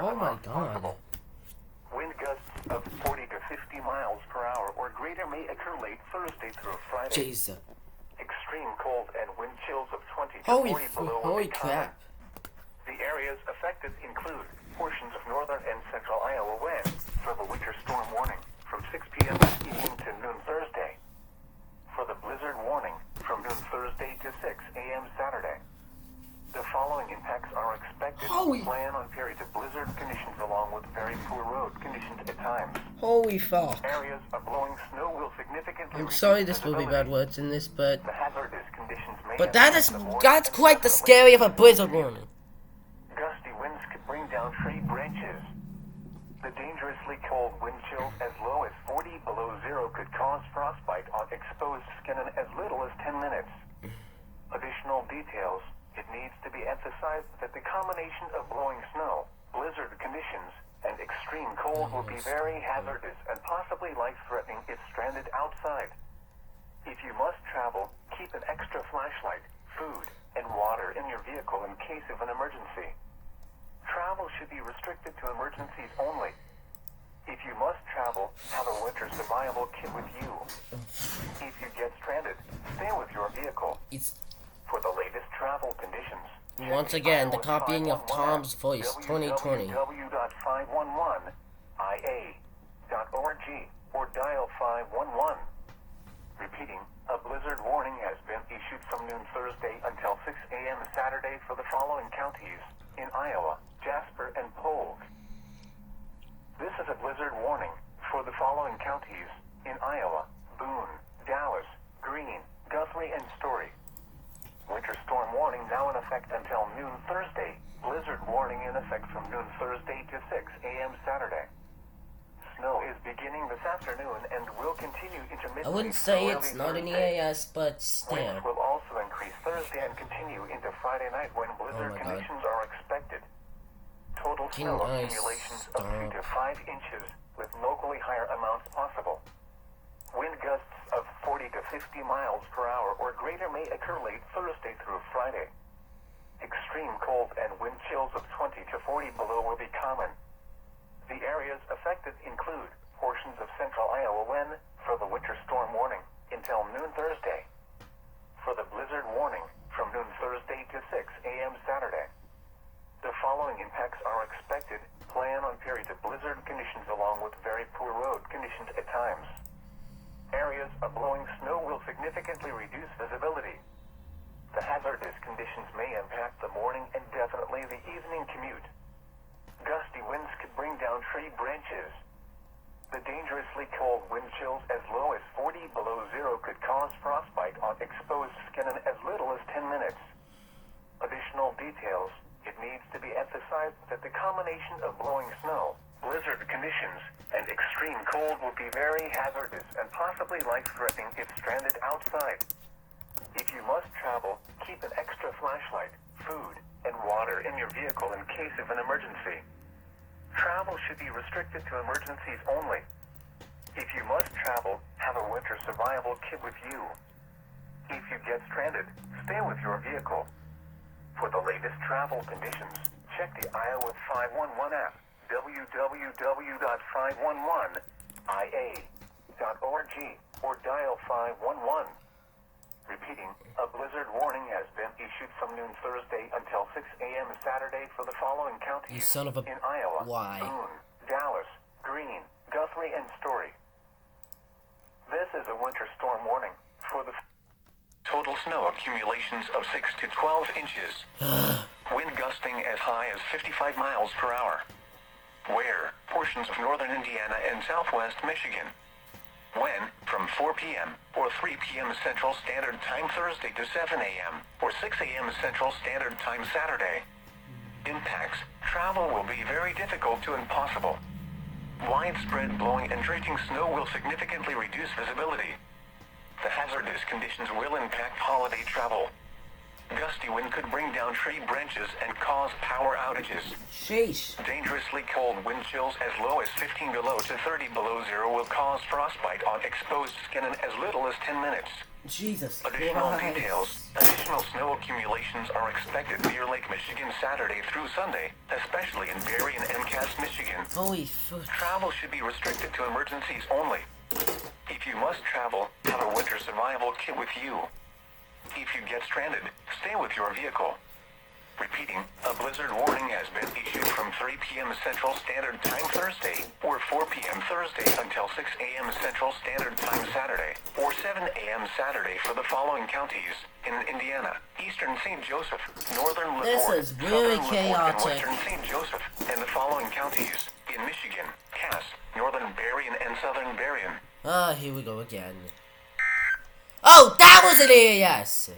higher Oh my amounts God. possible. Wind gusts of 40 to 50 miles per hour or greater may occur late Thursday through Friday. Jesus. Extreme cold and wind chills of 20 to Holy 40 below will holy be common. crap. The areas affected include portions of northern and central Iowa west for the winter storm warning from 6 p.m. this evening to noon Thursday. For the blizzard warning from noon Thursday to 6 a.m. Saturday. The following impacts are expected. Plan on periods of blizzard conditions along with very poor road conditions at times. Holy fuck. Areas of blowing snow will significantly I'm sorry reduce this will be visibility. bad words in this, but The hazardous conditions may that impact is the morning that's and quite the definitely scary of a evening blizzard commute. warning. Gusty winds could bring down tree branches. The dangerously cold wind chills as low as 40 below zero could cause frostbite on exposed skin in as little as 10 minutes. Additional details. It needs to be emphasized that the combination of blowing snow, blizzard conditions, and extreme cold will be very hazardous and possibly life-threatening if stranded outside. If you must travel, keep an extra flashlight, food, and water in your vehicle in case of an emergency. Travel should be restricted to emergencies only. If you must travel, have a winter survival kit with you. If you get stranded, stay with your vehicle. For the latest travel conditions, Once again, the copying of Tom's voice, 2020. www.511ia.org or dial 511. Repeating, a blizzard warning has been issued from noon Thursday until 6 a.m. Saturday for the following counties in Iowa, Jasper, and Polk. This is a blizzard warning for the following counties in Iowa, Boone, Dallas, Greene, Guthrie, and Story. Winter storm warning now in effect until noon Thursday. Blizzard warning in effect from noon Thursday to 6 a.m. Saturday. Snow is beginning this afternoon and will continue intermittently. I wouldn't say through it's early not an Thursday. EAS, but still. Winds will also increase Thursday and continue into Friday night when blizzard my God. conditions are expected. Total Can snow I accumulations of 2 to stop? 5 inches with locally higher amounts possible. Wind gusts of 40 to 50 miles per hour or greater may occur late Thursday through Friday. Extreme cold and wind chills of 20 to 40 below will be common. The areas affected include portions of central Iowa when, for the winter storm warning, until noon Thursday. For the blizzard warning, from noon Thursday to 6 a.m. Saturday. The following impacts are expected. Plan on periods of blizzard conditions along with very poor road conditions at times. Areas of blowing snow will significantly reduce visibility. The hazardous conditions may impact the morning and definitely the evening commute. Gusty winds could bring down tree branches. The dangerously cold wind chills as low as 40 below zero could cause frostbite on exposed skin in as little as 10 minutes. Additional details. It needs to be emphasized that the combination of blowing snow, blizzard conditions, and extreme cold will be very hazardous and possibly life-threatening if stranded outside. If you must travel, keep an extra flashlight, food, and water in your vehicle in case of an emergency. Travel should be restricted to emergencies only. If you must travel, have a winter survival kit with you. If you get stranded, stay with your vehicle. For the latest travel conditions, check the Iowa 511 app, www.511ia.org or dial 511. Repeating, a blizzard warning has been issued from noon Thursday until 6 a.m. Saturday for the following counties You son of a... in Iowa, Why? Boone, Dallas, Greene, Guthrie, and Story. This is a winter storm warning for the total snow accumulations of 6 to 12 inches. Wind gusting as high as 55 miles per hour. Where? Portions of northern Indiana and southwest Michigan. When? From 4 p.m. or 3 p.m. Central Standard Time Thursday to 7 a.m. or 6 a.m. Central Standard Time Saturday. Impacts. Travel will be very difficult to impossible. Widespread blowing and drifting snow will significantly reduce visibility. The hazardous conditions will impact holiday travel. Gusty wind could bring down tree branches and cause power outages. Sheesh. Dangerously cold wind chills as low as 15 below to 30 below zero will cause frostbite on exposed skin in as little as 10 minutes. Jesus Additional Christ. details. Additional snow accumulations are expected near Lake Michigan Saturday through Sunday, especially in Barrie and MCAS, Michigan. Holy fuck. Travel should be restricted to emergencies only. If you must travel, have a winter survival kit with you. If you get stranded, stay with your vehicle. Repeating, a blizzard warning has been issued from 3 p.m. Central Standard Time Thursday, or 4 p.m. Thursday until 6 a.m. Central Standard Time Saturday, or 7 a.m. Saturday for the following counties in Indiana: Eastern St. Joseph, Northern This LaPorte, is really Southern LaPorte, and chaotic. Western St. Joseph, and the following counties in Michigan: Cass, Northern Berrien, and Southern Berrien. Ah, here we go again. Oh, that was an yes!